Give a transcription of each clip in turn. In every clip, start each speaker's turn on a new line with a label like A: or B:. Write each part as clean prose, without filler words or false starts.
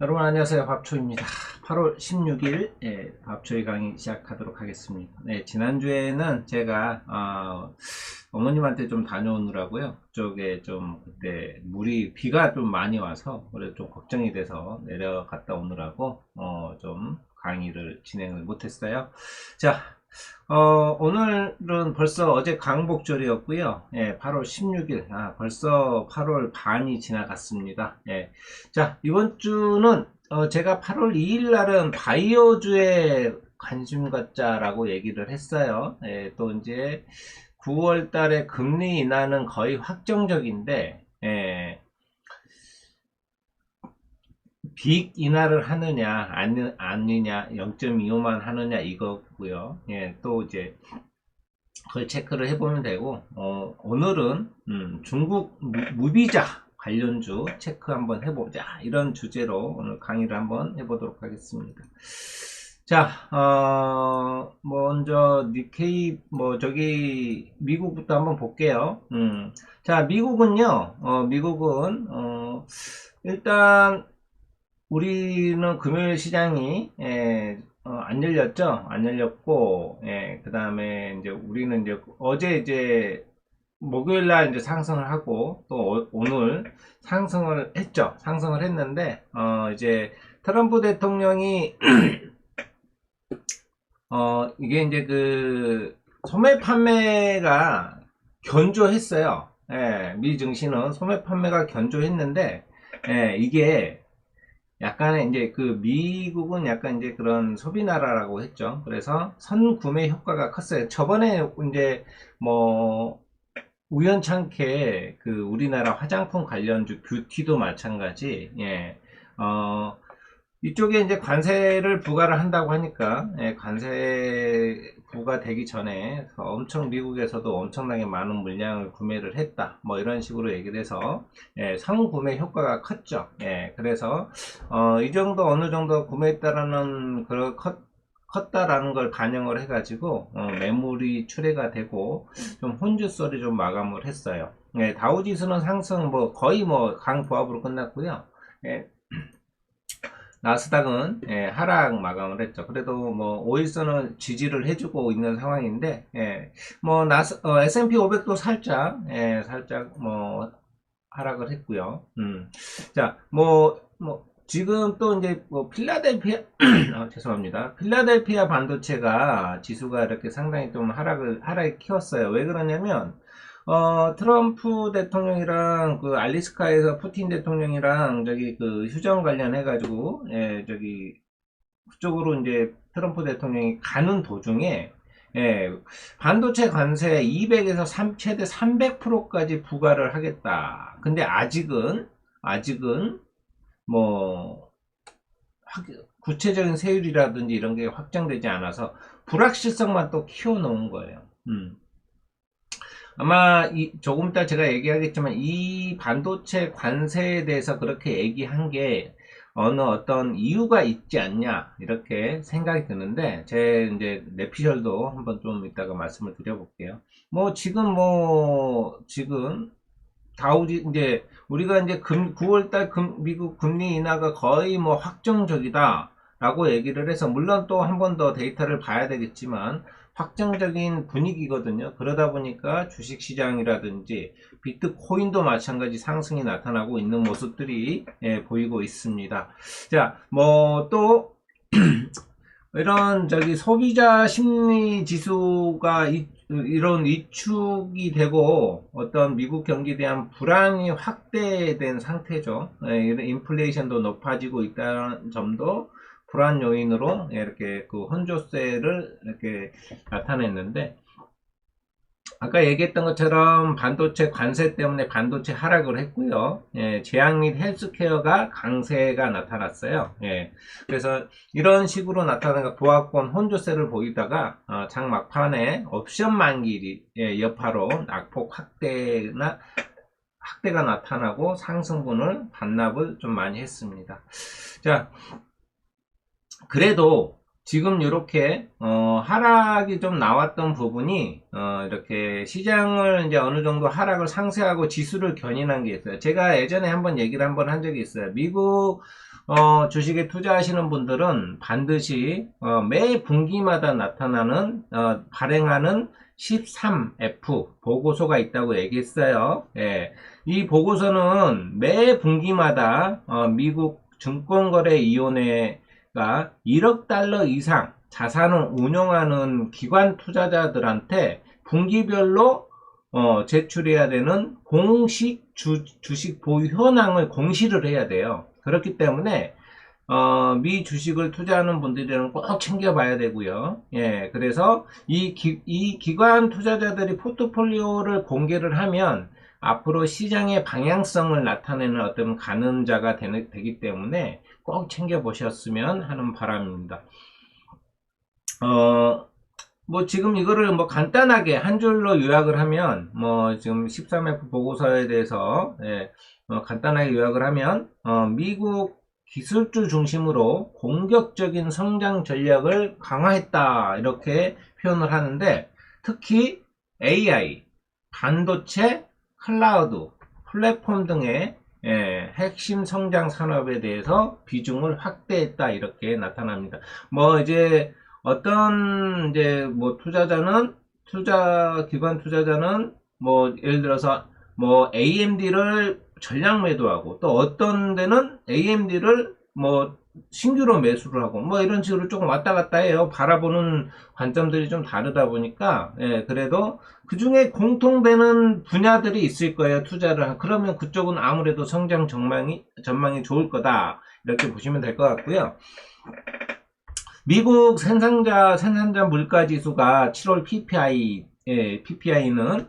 A: 여러분 안녕하세요. 밥초입니다. 8월 16일 밥초의 강의 시작하도록 하겠습니다. 네, 지난주에는 제가 어머님한테 좀 다녀오느라고요. 그쪽에 좀 그때 비가 좀 많이 와서 그래 좀 걱정이 돼서 내려갔다 오느라고 좀 강의를 진행을 못했어요. 자, 오늘은 벌써 어제 강복절이었고요. 8월 16일, 벌써 8월 반이 지나갔습니다. 자, 이번 주는 제가 8월 2일 날은 바이오주에 관심 갖자라고 얘기를 했어요. 또 이제 9월 달에 금리 인하는 거의 확정적인데, 빅 인하를 하느냐 아니냐 0.25만 하느냐 이거고요. 또 이제 그걸 체크를 해보면 되고, 오늘은 중국 무비자 관련주 체크 한번 해보자 이런 주제로 오늘 강의를 한번 해보도록 하겠습니다. 자, 먼저 니케이 저기 미국부터 한번 볼게요. 자, 미국은요, 미국은 일단 우리는 금요일 시장이 안 열렸죠. 안 열렸고, 그 다음에 이제 우리는 이제 어제 이제 목요일 날 이제 상승을 하고 또 오늘 상승을 했죠. 상승을 했는데 이제 트럼프 대통령이 이게 이제 그 소매 판매가 견조했어요. 미 증시는 소매 판매가 견조했는데 이게 약간의 이제 그 미국은 약간 이제 그런 소비 나라라고 했죠. 그래서 선구매 효과가 컸어요. 저번에 이제 뭐 우연찮게 그 우리나라 화장품 관련주 뷰티도 마찬가지. 이쪽에 이제 관세를 부과를 한다고 하니까 관세 부과되기 전에 엄청 미국에서도 엄청나게 많은 물량을 구매를 했다 뭐 이런 식으로 얘기를 해서 상구매 효과가 컸죠. 그래서 이 정도 어느 정도 구매했다라는 그런 컸다라는 걸 반영을 해가지고 매물이 출회가 되고 좀 혼주설이 좀 마감을 했어요. 다우지수는 상승 뭐 거의 뭐 강보합으로 끝났고요. 나스닥은 하락 마감을 했죠. 그래도 뭐 오일선은 지지를 해주고 있는 상황인데 뭐 S&P 500도 살짝 뭐 하락을 했고요. 자, 지금 또 이제 뭐 필라델피아 죄송합니다. 필라델피아 반도체가 지수가 이렇게 상당히 좀 하락을 키웠어요. 왜 그러냐면 트럼프 대통령이랑 그 알래스카에서 푸틴 대통령이랑 저기 그 휴전 관련해가지고, 저기, 그쪽으로 이제 트럼프 대통령이 가는 도중에, 반도체 관세 200에서 최대 300%까지 부과를 하겠다. 근데 아직은, 뭐, 구체적인 세율이라든지 이런 게 확정되지 않아서 불확실성만 또 키워놓은 거예요. 아마 조금 이따 제가 얘기하겠지만 이 반도체 관세에 대해서 그렇게 얘기한 게 어떤 이유가 있지 않냐 이렇게 생각이 드는데 제 이제 내피셜도 한번 좀 이따가 말씀을 드려볼게요. 지금 다우지 이제 우리가 이제 9월달 미국 금리 인하가 거의 뭐 확정적이다 라고 얘기를 해서 물론 또 한 번 더 데이터를 봐야 되겠지만 확정적인 분위기거든요. 그러다 보니까 주식시장이라든지 비트코인도 마찬가지 상승이 나타나고 있는 모습들이 보이고 있습니다. 자, 또 이런 저기 소비자 심리 지수가 이런 위축이 되고 어떤 미국 경기에 대한 불안이 확대된 상태죠. 이런 인플레이션도 높아지고 있다는 점도 불안 요인으로 이렇게 그 혼조세를 이렇게 나타냈는데 아까 얘기했던 것처럼 반도체 관세 때문에 반도체 하락을 했고요. 제약 및 헬스케어가 강세가 나타났어요. 그래서 이런 식으로 나타나는 보합권 혼조세를 보이다가 장 막판에 옵션 만기 여파로 낙폭 확대가 나타나고 상승분을 반납을 좀 많이 했습니다. 자, 그래도 지금 이렇게 하락이 좀 나왔던 부분이 이렇게 시장을 이제 어느 정도 하락을 상쇄하고 지수를 견인한 게 있어요. 제가 예전에 한번 얘기를 한번 한 적이 있어요. 미국 주식에 투자하시는 분들은 반드시 매 분기마다 나타나는 발행하는 13F 보고서가 있다고 얘기했어요. 예. 이 보고서는 매 분기마다 미국 증권거래위원회가 1억 달러 이상 자산을 운용하는 기관 투자자들한테 분기별로 제출해야 되는 공식 주식 보유 현황을 공시를 해야 돼요. 그렇기 때문에 미 주식을 투자하는 분들은 꼭 챙겨봐야 되고요. 예, 그래서 이 기관 투자자들이 포트폴리오를 공개를 하면 앞으로 시장의 방향성을 나타내는 어떤 가늠자가 되기 때문에 꼭 챙겨보셨으면 하는 바람입니다. 뭐 지금 이거를 뭐 간단하게 한 줄로 요약을 하면 뭐 지금 13F 보고서에 대해서 간단하게 요약을 하면 미국 기술주 중심으로 공격적인 성장 전략을 강화했다 이렇게 표현을 하는데 특히 AI, 반도체, 클라우드, 플랫폼 등의 핵심 성장 산업에 대해서 비중을 확대했다 이렇게 나타납니다. 뭐 이제 어떤 이제 뭐 기관 투자자는 뭐 예를 들어서 뭐 AMD를 전량 매도하고 또 어떤 데는 AMD를 뭐 신규로 매수를 하고 뭐 이런 식으로 조금 왔다 갔다 해요. 바라보는 관점들이 좀 다르다 보니까 그래도 그 중에 공통되는 분야들이 있을 거예요. 그러면 그쪽은 아무래도 성장 전망이 좋을 거다 이렇게 보시면 될 것 같고요. 미국 생산자 물가지수가 7월 PPI는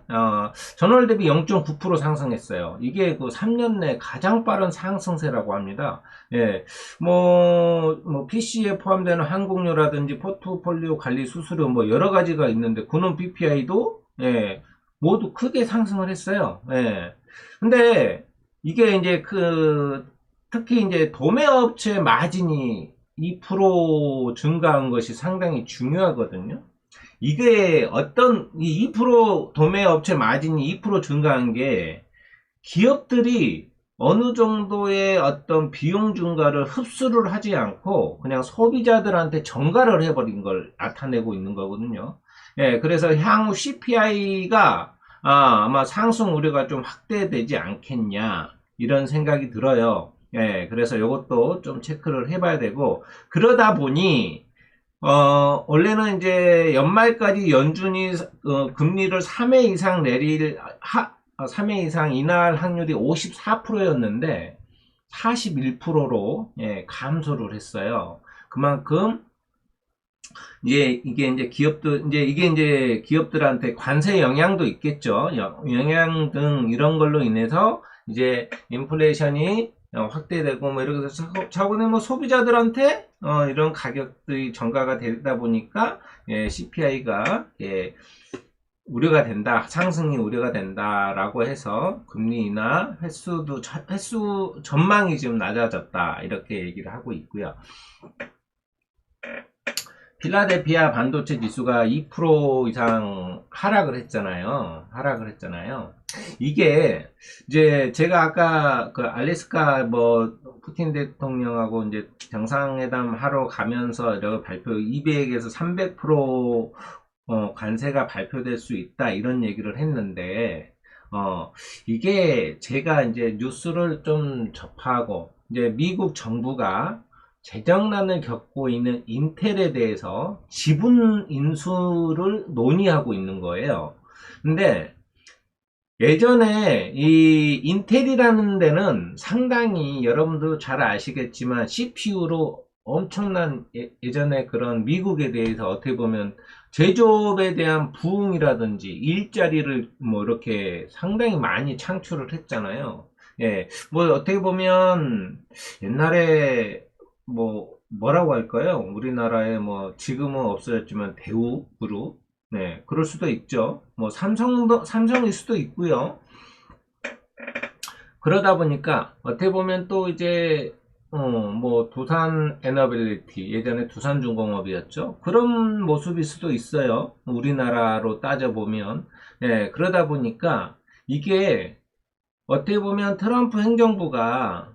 A: 전월 대비 0.9% 상승했어요. 이게 그 3년 내 가장 빠른 상승세라고 합니다. 예, 뭐 PC에 포함되는 항공료라든지 포트폴리오 관리 수수료 뭐 여러 가지가 있는데 군원 PPI도 모두 크게 상승을 했어요. 근데 이게 이제 특히 이제 도매업체 마진이 2% 증가한 것이 상당히 중요하거든요. 이게 이 2% 도매업체 마진이 2% 증가한 게 기업들이 어느 정도의 어떤 비용 증가를 흡수를 하지 않고 그냥 소비자들한테 전가를 해버린 걸 나타내고 있는 거거든요. 그래서 향후 CPI가 아마 상승 우려가 좀 확대되지 않겠냐 이런 생각이 들어요. 그래서 이것도 좀 체크를 해봐야 되고 그러다 보니 원래는 이제 연말까지 연준이 금리를 3회 이상 3회 이상 인하할 확률이 54%였는데 41%로 감소를 했어요. 그만큼 이게 이제 기업들한테 관세 영향도 있겠죠. 영향 등 이런 걸로 인해서 이제 인플레이션이 확대되고 뭐 이렇게 해서 차후에 뭐 소비자들한테 이런 가격들이 전가가 되다 보니까 CPI가 우려가 된다, 상승이 우려가 된다라고 해서 금리 인하 횟수 전망이 지금 낮아졌다 이렇게 얘기를 하고 있고요. 필라델피아 반도체 지수가 2% 이상 하락을 했잖아요. 이게 이제 제가 아까 그 알래스카 뭐 푸틴 대통령하고 이제 정상회담 하러 가면서 이렇게 200에서 300% 관세가 발표될 수 있다 이런 얘기를 했는데 이게 제가 이제 뉴스를 좀 접하고 이제 미국 정부가 재정난을 겪고 있는 인텔에 대해서 지분 인수를 논의하고 있는 거예요. 근데 예전에 이 인텔이라는 데는 상당히 여러분도 잘 아시겠지만 CPU로 엄청난 예전에 그런 미국에 대해서 어떻게 보면 제조업에 대한 부흥이라든지 일자리를 뭐 이렇게 상당히 많이 창출을 했잖아요. 뭐 어떻게 보면 옛날에 뭐라고 할까요? 우리나라에 뭐 지금은 없어졌지만 대우그룹 그럴 수도 있죠. 뭐 삼성일 수도 있고요. 그러다 보니까 어떻게 보면 또 이제 뭐, 두산 에너빌리티, 예전에 두산중공업이었죠. 그런 모습일 수도 있어요. 우리나라로 따져보면. 예, 그러다 보니까 이게 어떻게 보면 트럼프 행정부가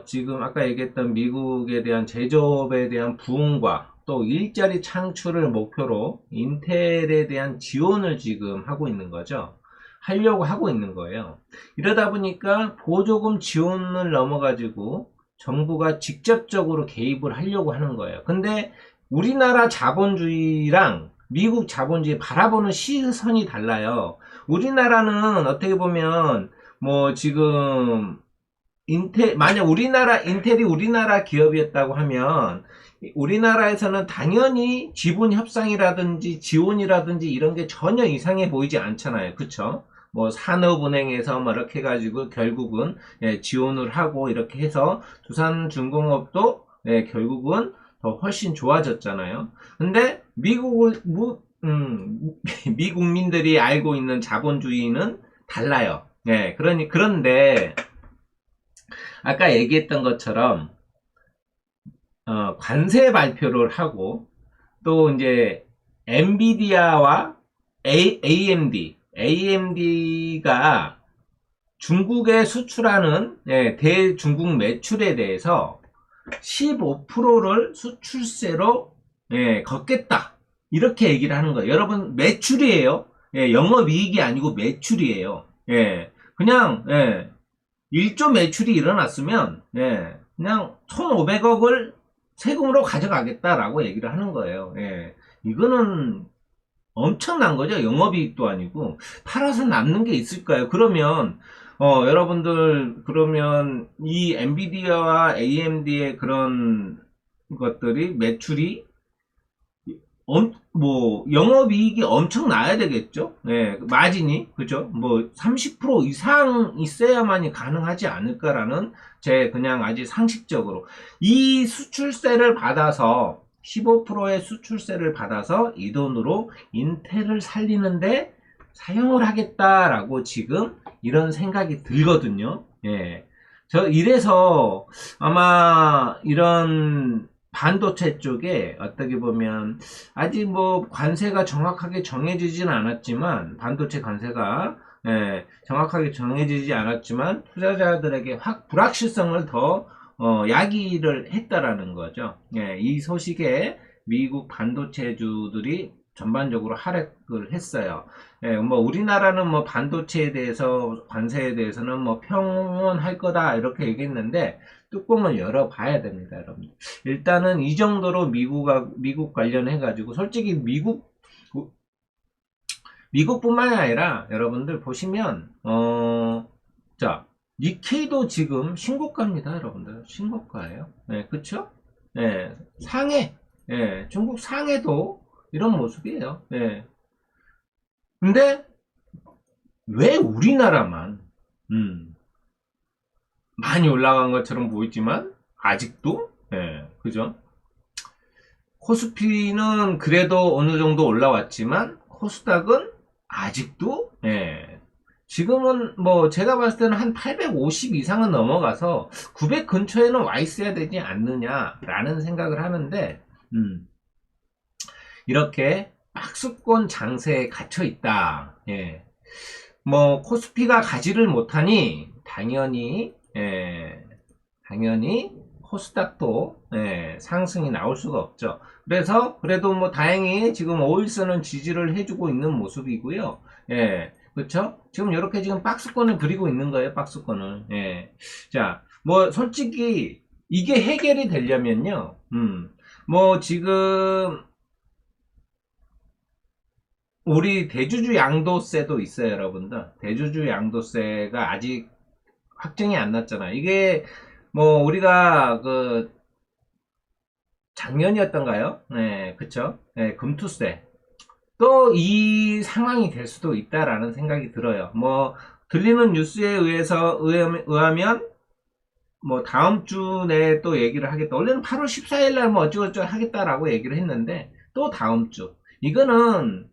A: 지금 아까 얘기했던 미국에 대한 제조업에 대한 부흥과 또 일자리 창출을 목표로 인텔에 대한 지원을 지금 하고 있는 거죠. 하려고 하고 있는 거예요. 이러다 보니까 보조금 지원을 넘어가지고 정부가 직접적으로 개입을 하려고 하는 거예요. 근데 우리나라 자본주의랑 미국 자본주의 바라보는 시선이 달라요. 우리나라는 어떻게 보면 뭐 지금 만약 인텔이 우리나라 기업이었다고 하면 우리나라에서는 당연히 지분 협상이라든지 지원이라든지 이런 게 전혀 이상해 보이지 않잖아요. 그쵸? 뭐 산업은행에서 뭐 이렇게 해가지고 결국은 지원을 하고 이렇게 해서 두산중공업도 결국은 더 훨씬 좋아졌잖아요. 근데 미국민들이 알고 있는 자본주의는 달라요. 그런데 아까 얘기했던 것처럼 관세 발표를 하고 또 이제 엔비디아와 AMD가 중국에 수출하는 대중국 매출에 대해서 15%를 수출세로 걷겠다. 이렇게 얘기를 하는 거예요. 여러분 매출이에요. 영업이익이 아니고 매출이에요. 그냥 1조 매출이 일어났으면 그냥 1,500억을 세금으로 가져가겠다라고 얘기를 하는 거예요. 이거는 엄청난 거죠. 영업이익도 아니고 팔아서 남는 게 있을까요? 그러면 여러분들 그러면 이 엔비디아와 AMD의 그런 것들이 매출이 뭐 영업이익이 엄청 나야 되겠죠. 마진이 그죠? 뭐 30% 이상 있어야만이 가능하지 않을까라는 제 그냥 아주 상식적으로 이 수출세를 받아서 15%의 수출세를 받아서 이 돈으로 인텔을 살리는데 사용을 하겠다라고 지금 이런 생각이 들거든요. 저 이래서 아마 이런 반도체 쪽에 어떻게 보면 아직 뭐 관세가 정확하게 정해지진 않았지만 반도체 관세가 정확하게 정해지지 않았지만 투자자들에게 확 불확실성을 더 야기를 했다라는 거죠. 이 소식에 미국 반도체주들이 전반적으로 하락을 했어요. 뭐 우리나라는 뭐 반도체에 대해서 관세에 대해서는 뭐 평온할 거다 이렇게 얘기했는데 뚜껑을 열어봐야 됩니다, 여러분. 일단은 이 정도로 미국 관련해 가지고 솔직히 미국뿐만이 아니라 여러분들 보시면 자 니케이도 지금 신고가입니다, 여러분들. 신고가예요. 그쵸? 상해. 중국 상해도 이런 모습이에요. 근데 왜 우리나라만 많이 올라간 것처럼 보이지만 아직도 그죠? 코스피는 그래도 어느 정도 올라왔지만 코스닥은 아직도 지금은 뭐 제가 봤을 때는 한 850 이상은 넘어가서 900 근처에는 와 있어야 되지 않느냐라는 생각을 하는데 이렇게 박스권 장세에 갇혀 있다. 뭐 코스피가 가지를 못하니 당연히 코스닥도 상승이 나올 수가 없죠. 그래서 그래도 뭐 다행히 지금 오일선은 지지를 해주고 있는 모습이고요. 그렇죠? 지금 이렇게 지금 박스권을 그리고 있는 거예요. 박스권을. 자, 뭐 솔직히 이게 해결이 되려면요. 뭐 지금 우리 대주주 양도세도 있어요, 여러분들. 대주주 양도세가 아직 확정이 안 났잖아요. 이게 뭐 우리가 그 작년이었던가요? 그쵸? 금투세. 또 이 상황이 될 수도 있다라는 생각이 들어요. 뭐 들리는 뉴스에 의하면 뭐 다음 주 내에 또 얘기를 하겠다. 원래는 8월 14일 날 뭐 어쩌고저쩌고 하겠다라고 얘기를 했는데 또 다음 주. 이거는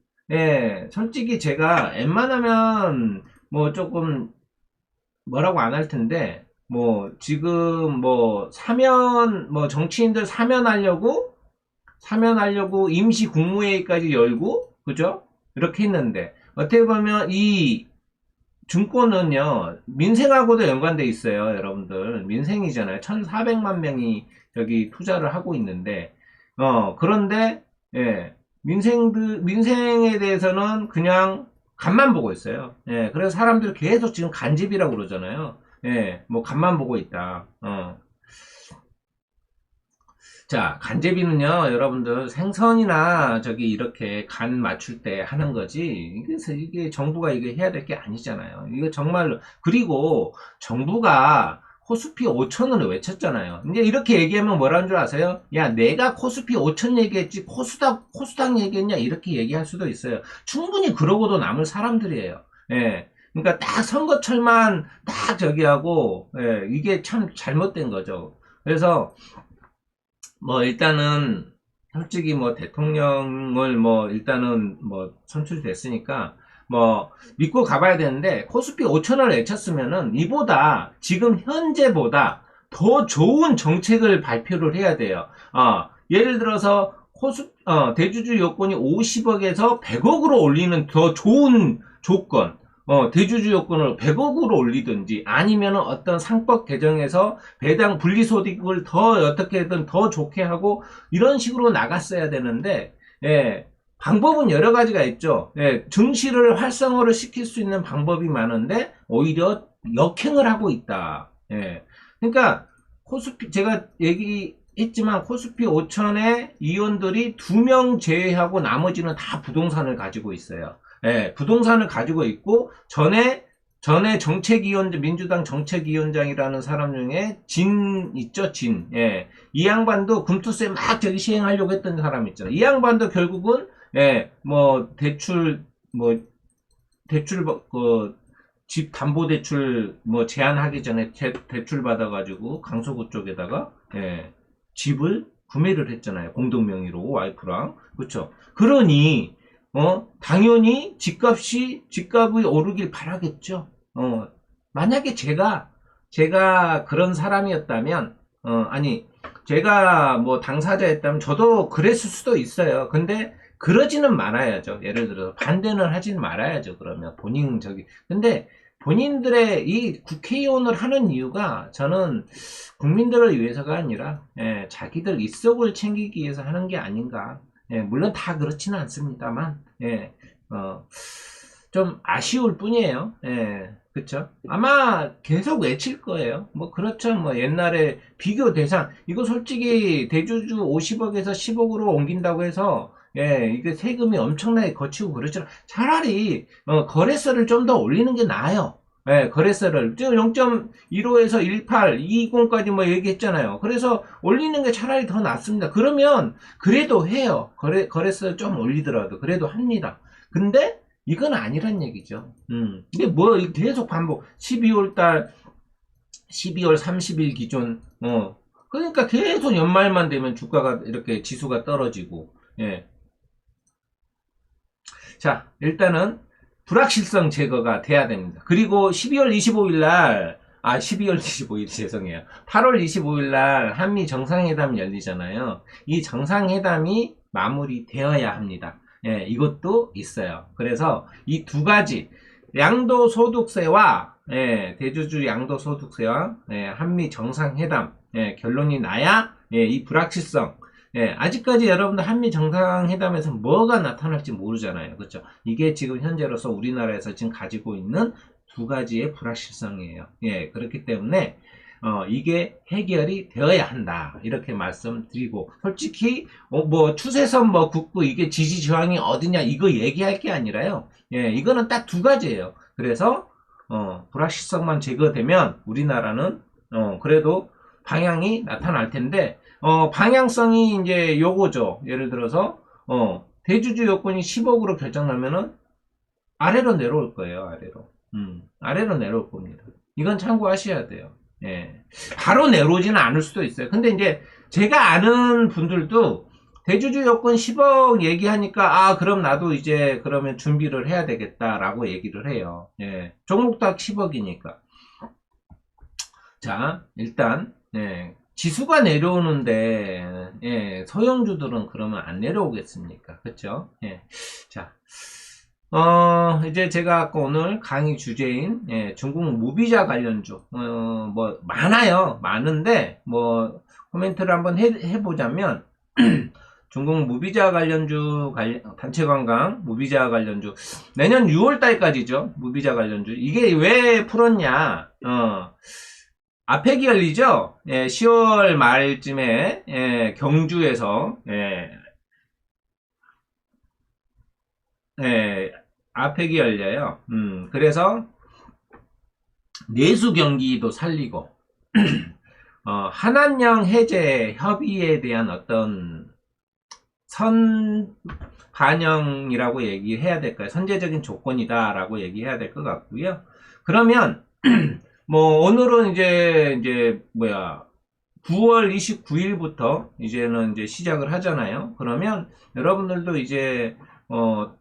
A: 솔직히 제가 웬만하면 뭐 조금 뭐라고 안 할 텐데 지금 정치인들 사면하려고 임시 국무회의까지 열고, 그죠? 이렇게 했는데, 어떻게 보면 이 증권은요, 민생하고도 연관돼 있어요, 여러분들. 민생이잖아요. 1,400만 명이 저기 투자를 하고 있는데, 그런데, 예, 민생에 대해서는 그냥 간만 보고 있어요. 예, 그래서 사람들이 계속 지금 간집이라고 그러잖아요. 예, 간만 보고 있다. 자, 간제비는요, 여러분들 생선이나 저기 이렇게 간 맞출 때 하는 거지. 그래서 이게 정부가 이게 해야 될 게 아니잖아요. 이거 정말로. 그리고 정부가 코스피 5천을 외쳤잖아요. 이제 이렇게 얘기하면 뭐라는 줄 아세요? 야, 내가 코스피 5천 얘기했지, 코스닥 얘기했냐? 이렇게 얘기할 수도 있어요. 충분히 그러고도 남을 사람들이에요. 예. 그러니까 딱 선거철만 딱 저기 하고, 예, 이게 참 잘못된 거죠. 그래서, 일단은, 솔직히 대통령을 일단은 선출됐으니까, 믿고 가봐야 되는데, 코스피 5천을 외쳤으면은, 지금 현재보다 더 좋은 정책을 발표를 해야 돼요. 예를 들어서, 대주주 요건이 50억에서 100억으로 올리는 더 좋은 조건, 대주주 요건을 100억으로 올리든지 아니면 어떤 상법 개정에서 배당 분리소득을 더 어떻게든 더 좋게 하고 이런 식으로 나갔어야 되는데, 예, 방법은 여러 가지가 있죠. 예, 증시를 활성화를 시킬 수 있는 방법이 많은데 오히려 역행을 하고 있다. 예, 그러니까 제가 얘기했지만 코스피 5천의 위원들이 2명 제외하고 나머지는 다 부동산을 가지고 있어요. 예, 부동산을 가지고 있고 전에 민주당 정책위원장이라는 사람 중에 진 있죠, 진. 예. 이 양반도 금투세 막 저기 시행하려고 했던 사람 있잖아요. 이 양반도 결국은 예, 집 담보 대출 제한하기 전에 대출 받아가지고 강서구 쪽에다가 예, 집을 구매를 했잖아요. 공동 명의로 와이프랑. 그렇죠. 그러니 당연히 집값이 오르길 바라겠죠. 만약에 제가 그런 사람이었다면, 제가 당사자였다면 저도 그랬을 수도 있어요. 근데 그러지는 말아야죠. 예를 들어서 반대는 하진 말아야죠. 그러면 근데 본인들의 이 국회의원을 하는 이유가 저는 국민들을 위해서가 아니라, 예, 자기들 입속을 챙기기 위해서 하는 게 아닌가. 예, 물론 다 그렇지는 않습니다만, 예, 좀 아쉬울 뿐이에요. 예, 그쵸? 아마 계속 외칠 거예요. 그렇죠. 옛날에 비교 대상, 이거 솔직히 대주주 50억에서 10억으로 옮긴다고 해서, 예, 이게 세금이 엄청나게 거치고 그러죠. 차라리, 거래세를 좀 더 올리는 게 나아요. 예, 거래세를. 지금 0.15에서 18, 20까지 얘기했잖아요. 그래서 올리는 게 차라리 더 낫습니다. 그러면, 그래도 해요. 거래세 좀 올리더라도. 그래도 합니다. 근데, 이건 아니란 얘기죠. 근데 계속 반복. 12월 30일 기준, 그러니까 계속 연말만 되면 주가가 이렇게 지수가 떨어지고, 예. 자, 일단은, 불확실성 제거가 돼야 됩니다. 그리고 12월 25일 날, 12월 25일 죄송해요. 8월 25일 날 한미 정상회담 열리잖아요. 이 정상회담이 마무리되어야 합니다. 예, 이것도 있어요. 그래서 이 두 가지 양도소득세와 예, 대주주 양도소득세와 예, 한미 정상회담 예, 결론이 나야 예, 이 불확실성 예, 아직까지 여러분들 한미 정상회담에서 뭐가 나타날지 모르잖아요. 그렇죠? 이게 지금 현재로서 우리나라에서 지금 가지고 있는 두 가지의 불확실성이에요. 예, 그렇기 때문에 이게 해결이 되어야 한다. 이렇게 말씀드리고, 솔직히, 추세선 긋고 이게 지지 저항이 어디냐, 이거 얘기할 게 아니라요. 예, 이거는 딱 두 가지예요. 그래서, 불확실성만 제거되면 우리나라는, 그래도 방향이 나타날 텐데, 방향성이 이제 요거죠. 예를 들어서, 대주주 요건이 10억으로 결정나면은 아래로 내려올 거예요, 아래로. 아래로 내려올 겁니다. 이건 참고하셔야 돼요. 예. 바로 내려오지는 않을 수도 있어요. 근데 이제 제가 아는 분들도 대주주 요건 10억 얘기하니까 그럼 나도 이제 그러면 준비를 해야 되겠다라고 얘기를 해요. 예. 종목당 10억이니까. 자, 일단, 지수가 내려오는데, 소형주들은 그러면 안 내려오겠습니까? 그쵸? 자, 이제 제가 아까 오늘 강의 주제인, 중국 무비자 관련주, 뭐, 많아요. 많은데, 뭐, 코멘트를 한번 해보자면, 중국 무비자 관련주, 단체 관광, 무비자 관련주, 내년 6월 달까지죠. 무비자 관련주. 이게 왜 풀었냐, 아펙이 열리죠? 10월 말쯤에, 경주에서, 아펙이 열려요. 그래서, 내수 경기도 살리고, 한한령 해제 협의에 대한 어떤 반영이라고 얘기해야 될까요? 선제적인 조건이다라고 얘기해야 될 것 같고요. 그러면 뭐 오늘은 이제 뭐야 9월 29일부터 이제는 이제 시작을 하잖아요. 그러면 여러분들도 이제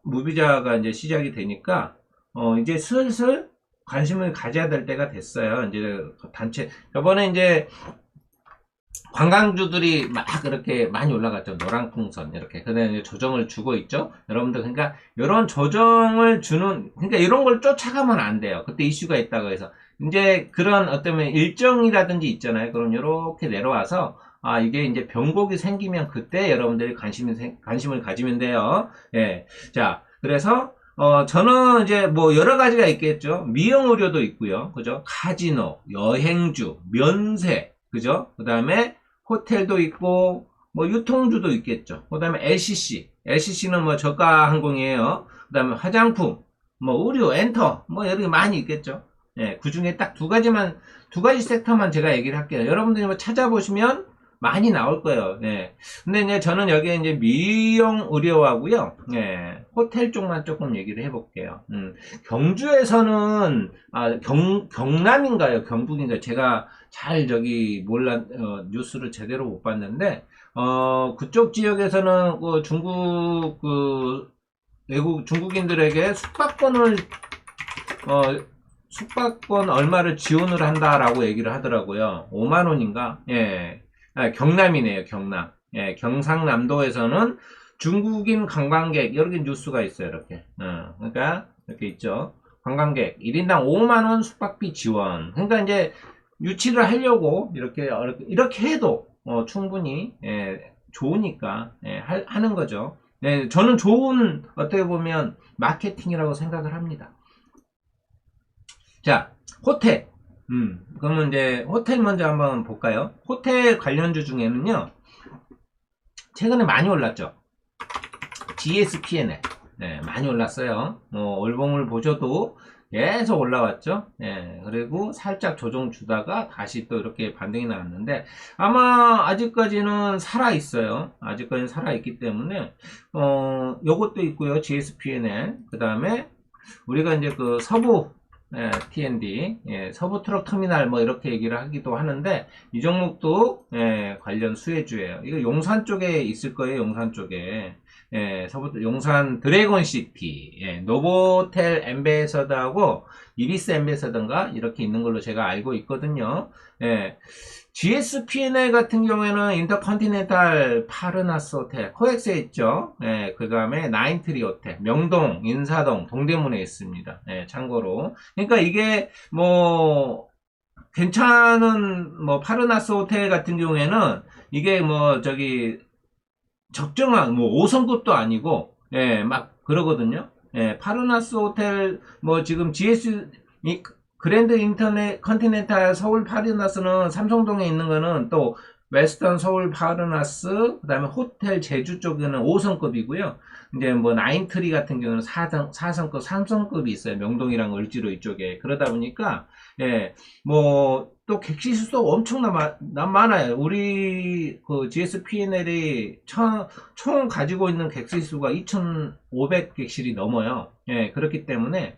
A: 무비자가 이제 시작이 되니까 이제 슬슬 관심을 가져야 될 때가 됐어요. 이제 단체 이번에 이제 관광주들이 막 그렇게 많이 올라갔죠. 노랑풍선 이렇게. 그다음에 조정을 주고 있죠. 여러분들 그러니까 이런 조정을 주는 그러니까 이런 걸 쫓아가면 안 돼요. 그때 이슈가 있다고 해서 이제 그런 어떤 일정이라든지 있잖아요. 그럼 이렇게 내려와서 이게 이제 변곡이 생기면 그때 여러분들이 관심을 가지면 돼요. 자, 그래서 저는 이제 뭐 여러 가지가 있겠죠. 미용 의료도 있고요. 그죠? 카지노, 여행주, 면세, 그죠? 그 다음에 호텔도 있고, 뭐 유통주도 있겠죠. 그 다음에 LCC. LCC는 뭐 저가 항공이에요. 그 다음에 화장품, 뭐 의류, 엔터, 뭐 여러 개 많이 있겠죠. 그 중에 딱 두 가지 섹터만 제가 얘기를 할게요. 여러분들이 뭐 찾아보시면 많이 나올 거예요. 근데 이제 저는 여기에 이제 미용 의료하고요. 호텔 쪽만 조금 얘기를 해볼게요. 경주에서는, 경남인가요? 경북인가요? 제가 잘 뉴스를 제대로 못 봤는데, 그쪽 지역에서는 중국인들에게 숙박권 얼마를 지원을 한다라고 얘기를 하더라고요. 5만원인가? 경남이네요, 경남. 경상남도에서는 중국인 관광객, 여기 이렇게 뉴스가 있어요, 이렇게. 그러니까, 이렇게 있죠. 관광객, 1인당 5만원 숙박비 지원. 그러니까 이제, 유치를 하려고, 이렇게 해도, 충분히, 좋으니까, 하는 거죠. 저는 좋은, 어떻게 보면, 마케팅이라고 생각을 합니다. 자, 호텔. 그러면 이제 호텔 먼저 한번 볼까요? 호텔 관련주 중에는요, 최근에 많이 올랐죠. GSPNL. 많이 올랐어요. 월봉을 보셔도 계속 올라왔죠. 그리고 살짝 조정 주다가 다시 또 이렇게 반등이 나왔는데, 아마 아직까지는 살아있어요. 아직까지는 살아있기 때문에, 요것도 있고요. GSPNL. 그 다음에, 우리가 이제 그 서부, T&D, 서부 트럭 터미널 뭐 이렇게 얘기를 하기도 하는데 이 종목도 관련 수혜주예요. 이거 용산 쪽에 있을 거예요. 용산 쪽에 용산 드래곤시티, 노보텔 엠베서더하고 이비스 엠베서더인가 이렇게 있는 걸로 제가 알고 있거든요. GSPNL 같은 경우에는 인터컨티넨탈 파르나스 호텔 코엑스에 있죠. 그 다음에 나인트리 호텔 명동 인사동 동대문에 있습니다. 참고로 그러니까 이게 뭐 괜찮은 뭐 파르나스 호텔 같은 경우에는 이게 뭐 적정한 뭐 5성급도 아니고 막 그러거든요. 파르나스 호텔 뭐 지금 그랜드 인터넷 컨티넨탈 서울 파르나스는 삼성동에 있는 거는 또 웨스턴 서울 파르나스 그다음에 호텔 제주 쪽에는 5성급이고요. 이제 뭐 나인트리 같은 경우는 4성급, 3성급이 있어요. 명동이랑 을지로 이쪽에. 그러다 보니까 뭐 또 객실수도 엄청나 많아요. 우리 그 GSPNL이 총 가지고 있는 객실수가 2,500 객실이 넘어요. 그렇기 때문에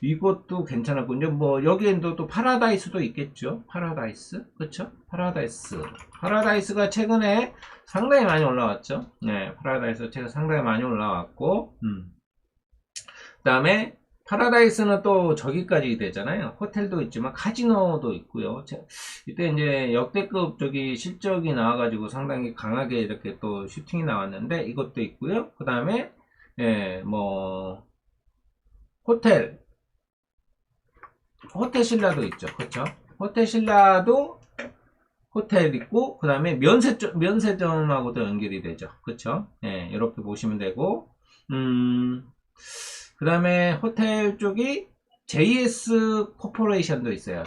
A: 이것도 괜찮았군요. 뭐 여기엔 또 파라다이스도 있겠죠. 파라다이스, 그렇죠? 파라다이스가 최근에 상당히 많이 올라왔죠. 파라다이스 최근 상당히 많이 올라왔고, 그다음에 파라다이스는 또 저기까지 되잖아요. 호텔도 있지만 카지노도 있고요. 이때 이제 역대급 저기 실적이 나와가지고 상당히 강하게 이렇게 또 슈팅이 나왔는데 이것도 있고요. 그 다음에 예, 뭐 호텔 신라도 있죠. 그렇죠? 호텔 신라도 호텔 있고 그 다음에 면세점하고도 연결이 되죠. 그렇죠? 예, 이렇게 보시면 되고 그 다음에 호텔 쪽이 JS 코퍼레이션도 있어요.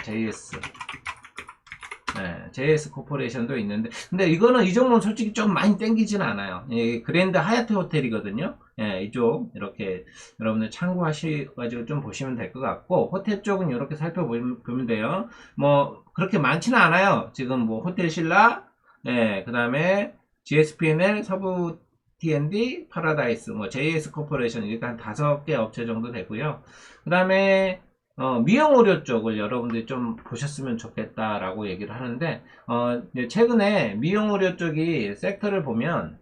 A: JS 코퍼레이션도 있는데, 근데 이거는 이 종목은 솔직히 좀 많이 땡기지는 않아요. 그랜드 하얏트 호텔이거든요. 이쪽 이렇게 여러분들 참고하시가지고 좀 보시면 될 것 같고, 호텔 쪽은 이렇게 살펴보면 돼요. 뭐 그렇게 많지는 않아요. 지금 뭐 호텔 신라, 그 다음에 GSPNL, 서부 T&D, 파라다이스, 뭐 JS 코퍼레이션 이렇게 한 5개 업체 정도 되고요. 그 다음에 미용의료 쪽을 여러분들이 좀 보셨으면 좋겠다라고 얘기를 하는데, 최근에 미용의료 쪽이 섹터를 보면,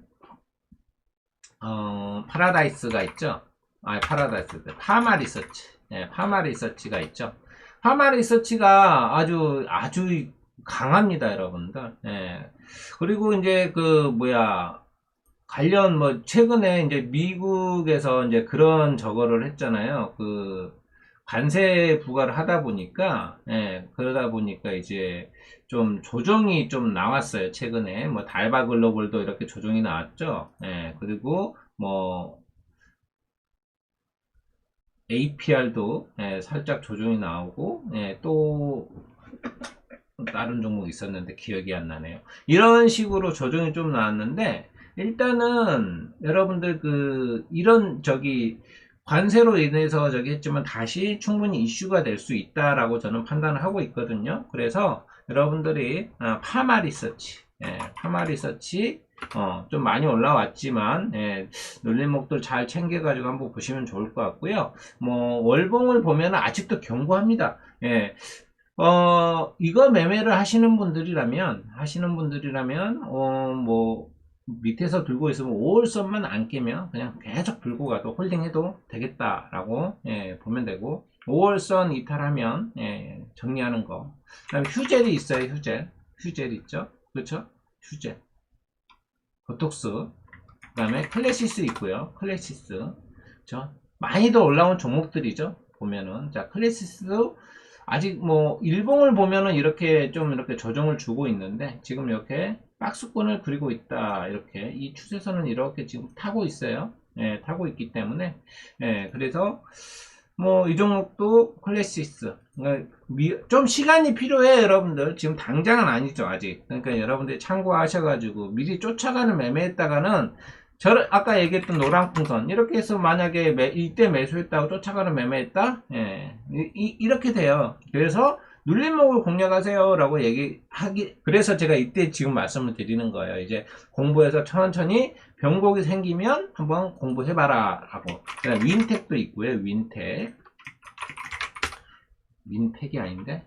A: 파라다이스가 있죠. 파마 리서치. 파마 리서치가 있죠. 파마 리서치가 아주 강합니다, 여러분들. 그리고 이제 관련 최근에 이제 미국에서 이제 그런 저거를 했잖아요. 관세 부과를 하다 보니까, 그러다 보니까 이제 좀 조정이 좀 나왔어요. 최근에. 달바 글로벌도 이렇게 조정이 나왔죠. 그리고 APR도 살짝 조정이 나오고, 또 다른 종목 있었는데 기억이 안 나네요. 이런 식으로 조정이 좀 나왔는데, 일단은 여러분들 이런 관세로 인해서 했지만 다시 충분히 이슈가 될 수 있다라고 저는 판단을 하고 있거든요. 그래서 여러분들이 파마 리서치 좀 많이 올라왔지만 눌림목들 잘 챙겨가지고 한번 보시면 좋을 것 같고요. 월봉을 보면 아직도 견고합니다. 이거 매매를 하시는 분들이라면 밑에서 들고 있으면 5월선만 안 깨면 그냥 계속 들고 가도 홀딩해도 되겠다라고 보면 되고, 5월선 이탈하면 정리하는 거. 그다음에 휴젤이 있어요. 휴젤 있죠. 그렇죠? 휴젤, 보톡스, 그다음에 클래시스 있고요. 클래시스, 그렇죠? 많이 더 올라온 종목들이죠. 보면은 자, 클래시스도 아직 일봉을 보면은 이렇게 조정을 주고 있는데, 지금 이렇게 박스권을 그리고 있다. 이렇게 이 추세선은 이렇게 지금 타고 있어요. 타고 있기 때문에 그래서 이 종목도 클래시스, 그러니까 좀 시간이 필요해 여러분들. 지금 당장은 아니죠 아직. 그러니까 여러분들이 참고하셔가지고 미리 쫓아가는 매매했다가는 아까 얘기했던 노랑풍선 이렇게 해서 만약에 이때 매수했다고 쫓아가는 매매했다, 이렇게 돼요. 그래서 눌림목을 공략하세요 라고 그래서 제가 이때 지금 말씀을 드리는 거예요. 이제 공부해서 천천히 변곡이 생기면 한번 공부해봐라 라고. 윈텍도 있고요. 윈텍이 아닌데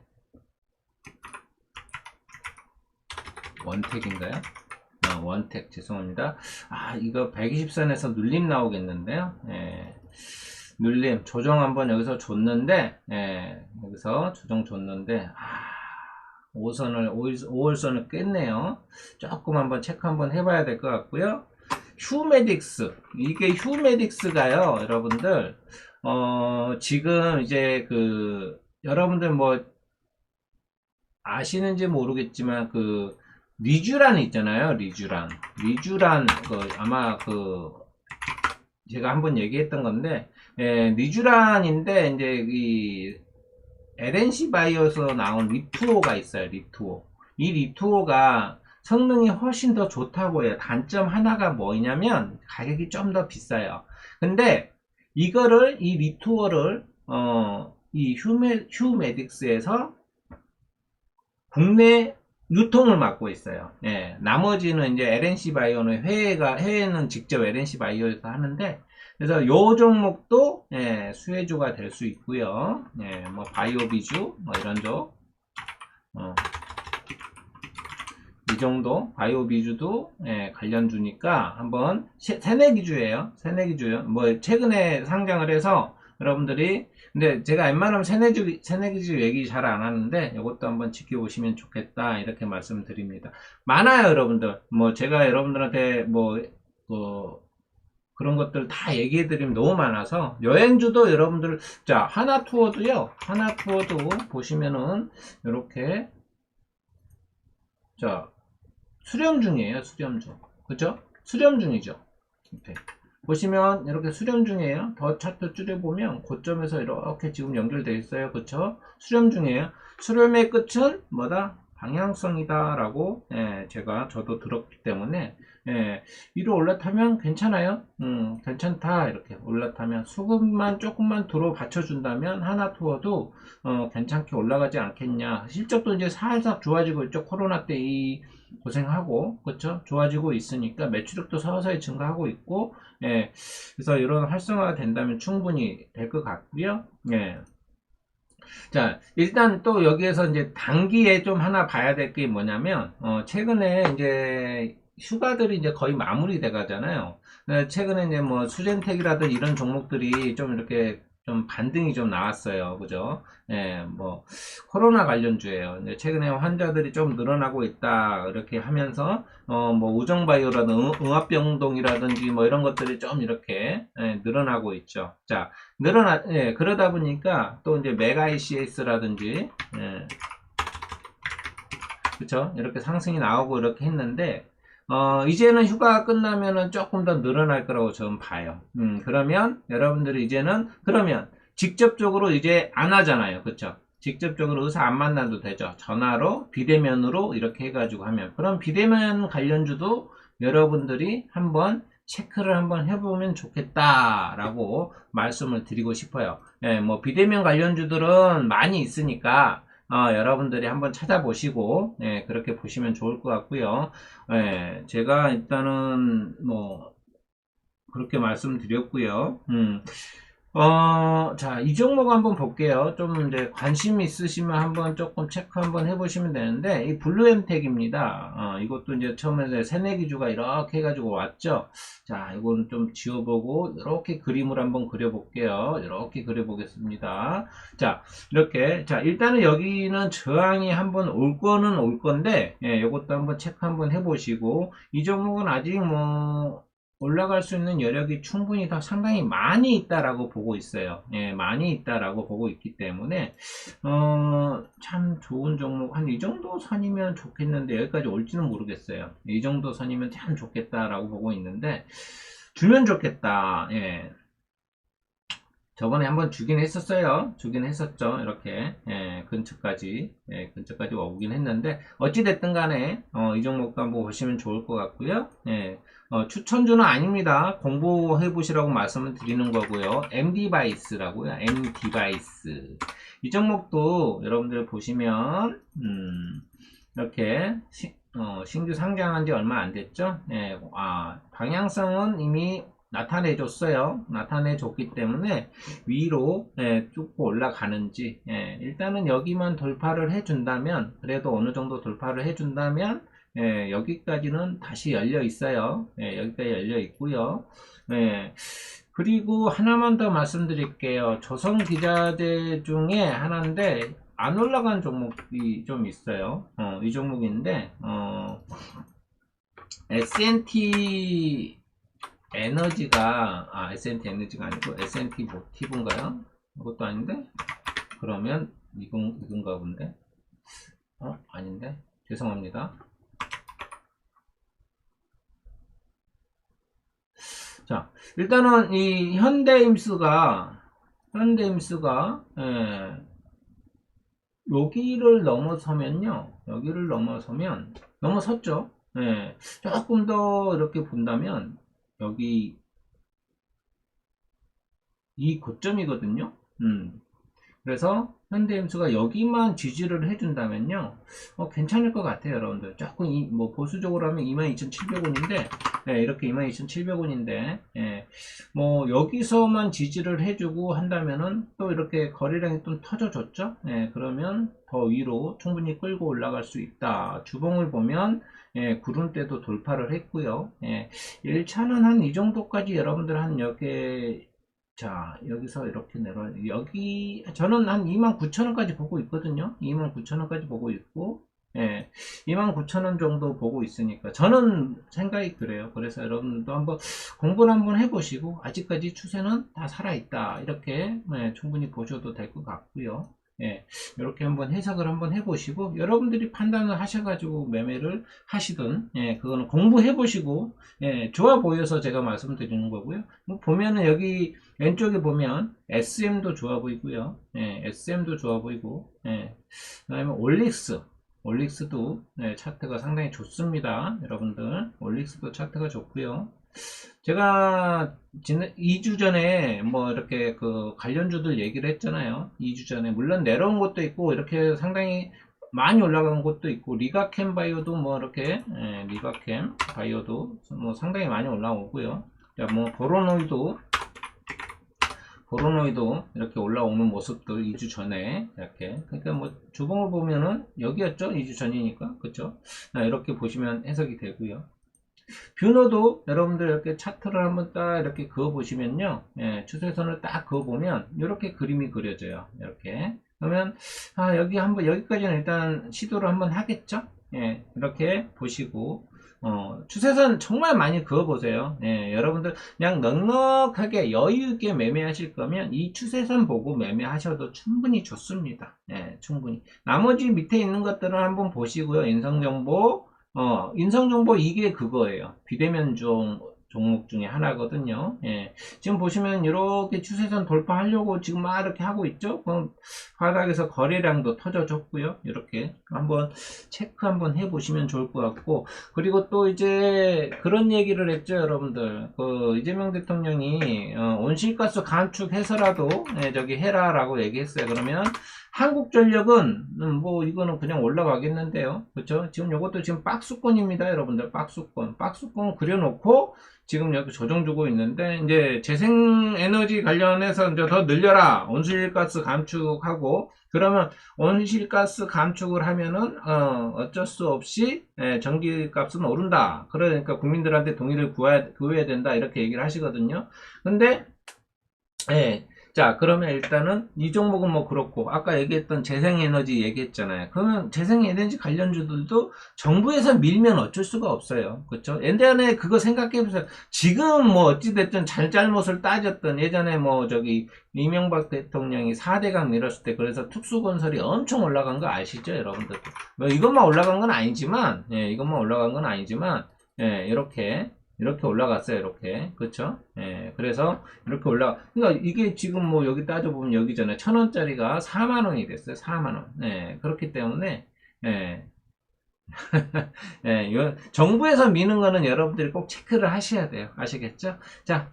A: 원텍인가요? 원텍, 죄송합니다. 이거 120선에서 눌림 나오겠는데요. 눌림 조정 한번 여기서 줬는데, 여기서 조정 줬는데 5월선을 깼네요. 조금 한번 체크 한번 해봐야 될 것 같고요. 휴메딕스, 이게 휴메딕스가요 여러분들, 지금 이제 여러분들 아시는지 모르겠지만 리쥬란 있잖아요. 리쥬란 아마 제가 한번 얘기했던 건데, 리쥬란인데 이제 이 LNC 바이오에서 나온 리투오가 있어요. 이 리투오가 성능이 훨씬 더 좋다고 해요. 단점 하나가 뭐냐면 가격이 좀 더 비싸요. 근데 이 리투오를 이 휴메딕스에서 국내 유통을 맡고 있어요. 나머지는 이제 LNC 바이오는 해외는 직접 LNC 바이오에서 하는데, 그래서 요 종목도 수혜주가 될 수 있고요. 바이오비주 이런 쪽, 이 정도 바이오비주도 관련주니까 한번 새내기주예요. 최근에 상장을 해서 여러분들이, 근데 제가 웬만하면 새내기주 얘기 잘 안 하는데, 이것도 한번 지켜보시면 좋겠다, 이렇게 말씀드립니다. 많아요, 여러분들. 뭐, 제가 여러분들한테 그런 것들 다 얘기해드리면 너무 많아서, 여행주도 여러분들, 자, 하나투어도요, 하나투어도 보시면은, 이렇게, 자, 수령 중이에요, 수령 중. 그죠? 수령 중이죠. 이렇게. 보시면 이렇게 수렴 중이에요. 더 차트 줄여보면 고점에서 이렇게 지금 연결되어 있어요. 그쵸? 수렴 중이에요. 수렴의 끝은 뭐다? 방향성이다 라고 저도 들었기 때문에 위로 올라타면 괜찮아요. 괜찮다 이렇게 올라타면 수급만 조금만 들어 받쳐준다면 하나투어도 괜찮게 올라가지 않겠냐. 실적도 이제 살짝 좋아지고 있죠. 코로나 때 이 고생하고 그쵸? 좋아지고 있으니까 매출액도 서서히 증가하고 있고 그래서 이런 활성화가 된다면 충분히 될 것 같고요. 자, 일단 또 여기에서 이제 단기에 좀 하나 봐야 될 게 뭐냐면, 최근에 이제 휴가들이 이제 거의 마무리돼 가잖아요. 최근에 이제 뭐 수젠텍이라든 이런 종목들이 좀 이렇게 좀 반등이 좀 나왔어요. 그죠? 뭐, 코로나 관련주예요. 이제 최근에 환자들이 좀 늘어나고 있다. 이렇게 하면서, 뭐, 우정바이오라든 응압병동이라든지 뭐 이런 것들이 좀 이렇게, 늘어나고 있죠. 자, 그러다 보니까 또 이제 메가 ECS라든지, 그쵸? 이렇게 상승이 나오고 이렇게 했는데, 이제는 휴가가 끝나면은 조금 더 늘어날 거라고 저는 봐요. 그러면 여러분들이 이제는, 그러면 직접적으로 이제 안 하잖아요. 그쵸? 직접적으로 의사 안 만나도 되죠. 전화로, 비대면으로 이렇게 해가지고 하면. 그럼 비대면 관련주도 여러분들이 한번 체크를 한번 해보면 좋겠다라고 말씀을 드리고 싶어요. 뭐 비대면 관련주들은 많이 있으니까 여러분들이 한번 찾아보시고 그렇게 보시면 좋을 것 같고요. 제가 일단은 뭐 그렇게 말씀드렸고요. 자, 이 종목 한번 볼게요. 좀 이제 관심 있으시면 한번 조금 체크 한번 해보시면 되는데, 이 블루엠텍입니다. 이것도 이제 처음에 새내기주가 이렇게 해가지고 왔죠. 자, 이건 좀 지워보고, 이렇게 그림을 한번 그려볼게요. 이렇게 그려보겠습니다. 자, 이렇게. 자, 일단은 여기는 저항이 한번 올 거는 올 건데, 이것도 한번 체크 한번 해보시고, 이 종목은 아직 뭐, 올라갈 수 있는 여력이 충분히 더 상당히 많이 있다라고 보고 있어요. 많이 있다라고 보고 있기 때문에 참 좋은 종목 한 이 정도 선이면 좋겠는데 여기까지 올지는 모르겠어요. 이 정도 선이면 참 좋겠다라고 보고 있는데 주면 좋겠다. 저번에 한번 주긴 했었어요. 주긴 했었죠. 이렇게 근처까지 오긴 했는데 어찌됐든 간에 이 종목도 한번 보시면 좋을 것 같고요. 추천주는 아닙니다. 공부해 보시라고 말씀을 드리는 거고요. MD바이스라고요. MD바이스 이 종목도 여러분들 보시면 이렇게 신규 상장한 지 얼마 안 됐죠. 방향성은 이미 나타내줬어요. 나타내줬기 때문에 위로 쭉 올라가는지 일단은 여기만 돌파를 해준다면 그래도 어느 정도 돌파를 해준다면 여기까지는 다시 열려 있어요. 여기까지 열려 있고요. 그리고 하나만 더 말씀드릴게요. 조선기자재 중에 하나인데 안 올라간 종목이 좀 있어요. 이 종목인데 S&T 에너지가 S&T 에너지가 아니고 S&T 모티브인가요? 이것도 아닌데? 그러면 이건가 본데? 아닌데? 죄송합니다. 자, 일단은 이 현대임스가 여기를 넘어서면요. 여기를 넘어섰죠. 조금 더 이렇게 본다면 여기 이 고점이거든요. 그래서 현대임수가 여기만 지지를 해준다면요, 괜찮을 것 같아요, 여러분들. 조금 뭐 보수적으로 하면 22,700원인데, 이렇게 22,700원인데, 뭐 여기서만 지지를 해주고 한다면은 또 이렇게 거래량이 좀 터져줬죠. 그러면 더 위로 충분히 끌고 올라갈 수 있다. 주봉을 보면 구름대도 돌파를 했고요. 1차는 한 이 정도까지 여러분들 한 이렇게 자, 여기서 이렇게 내려, 여기, 저는 한 29,000원까지 보고 있거든요. 29,000원까지 보고 있고, 예, 29,000원 정도 보고 있으니까, 저는 생각이 그래요. 그래서 여러분도 한번 공부를 한번 해보시고, 아직까지 추세는 다 살아있다. 이렇게, 예, 충분히 보셔도 될 것 같고요. 예, 이렇게 한번 해석을 한번 해보시고, 여러분들이 판단을 하셔가지고 매매를 하시든, 예, 그거는 공부해보시고, 예, 좋아 보여서 제가 말씀드리는 거고요. 뭐 보면은 여기, 왼쪽에 보면 SM도 좋아 보이고요. 예, SM도 좋아 보이고, 예, 그다음에 올릭스도 네, 차트가 상당히 좋습니다. 여러분들 올릭스도 차트가 좋고요. 제가 2주 전에 뭐 이렇게 그 관련주들 얘기를 했잖아요. 2주 전에 물론 내려온 것도 있고 이렇게 상당히 많이 올라간 것도 있고 리가캠 바이오도 뭐 이렇게 리가캠 바이오도 뭐 상당히 많이 올라오고요. 자, 뭐 보로노이도 이렇게 올라오는 모습도 2주 전에 이렇게 그러니까 뭐 주봉을 보면은 여기였죠. 2주 전이니까 그쵸. 이렇게 보시면 해석이 되고요. 뷰너도 여러분들 이렇게 차트를 한번 딱 이렇게 그어 보시면요. 예, 추세선을 딱 그어 보면 이렇게 그림이 그려져요. 이렇게 그러면 여기 한번 여기까지는 일단 시도를 한번 하겠죠. 예, 이렇게 보시고 추세선 정말 많이 그어 보세요. 예, 여러분들 그냥 넉넉하게 여유 있게 매매하실 거면 이 추세선 보고 매매하셔도 충분히 좋습니다. 예, 충분히 나머지 밑에 있는 것들은 한번 보시고요. 인성정보 이게 그거예요. 비대면 종목 중에 하나거든요. 예. 지금 보시면 이렇게 추세선 돌파하려고 지금 막 이렇게 하고 있죠. 그럼 바닥에서 거래량도 터져줬고요. 이렇게 한번 체크 한번 해보시면 좋을 것 같고 그리고 또 이제 그런 얘기를 했죠, 여러분들. 그 이재명 대통령이 온실가스 감축해서라도 저기 해라라고 얘기했어요. 그러면 한국전력은 뭐 이거는 그냥 올라가겠는데요. 그렇죠? 지금 이것도 지금 박스권입니다, 여러분들. 박스권 그려놓고 지금 여기 조정 주고 있는데 이제 재생에너지 관련해서 이제 더 늘려라. 온실가스 감축하고 그러면 온실가스 감축을 하면은 어쩔 수 없이 전기값은 오른다. 그러니까 국민들한테 동의를 구해야 된다. 이렇게 얘기를 하시거든요. 근데 예. 자, 그러면 일단은 이 종목은 뭐 그렇고 아까 얘기했던 재생에너지 얘기했잖아요. 그러면 재생에너지 관련주들도 정부에서 밀면 어쩔 수가 없어요. 그렇죠? 예전에 그거 생각해 보세요. 지금 뭐 어찌 됐든 잘잘못을 따졌던 예전에 뭐 저기 이명박 대통령이 4대강 밀었을 때 그래서 특수건설이 엄청 올라간 거 아시죠, 여러분들? 뭐 이것만 올라간 건 아니지만 이것만 올라간 건 아니지만 이렇게 올라갔어요. 이렇게. 그쵸? 예, 그래서 이렇게 그러니까 이게 지금 뭐 여기 따져보면 여기 전에 1,000원짜리가 4만원이 됐어요. 4만원. 예, 그렇기 때문에, 예, 예, 정부에서 미는 거는 여러분들이 꼭 체크를 하셔야 돼요. 아시겠죠? 자,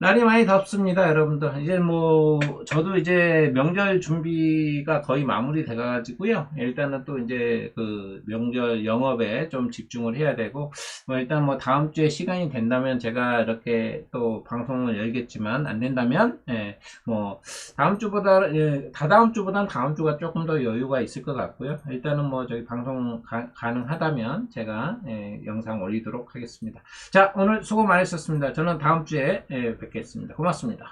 A: 날이 많이 덥습니다, 여러분들. 이제 뭐, 저도 이제 명절 준비가 거의 마무리 돼가지고요. 일단은 또 이제 그 명절 영업에 좀 집중을 해야 되고, 뭐 일단 뭐 다음 주에 시간이 된다면 제가 이렇게 또 방송을 열겠지만, 안 된다면, 예, 뭐, 다다음 주보단 다음 주가 조금 더 여유가 있을 것 같고요. 일단은 뭐 저희 방송 가능하다면 제가 영상 올리도록 하겠습니다. 자, 오늘 수고 많으셨습니다. 저는 다음 주에 뵙겠습니다. 고맙습니다.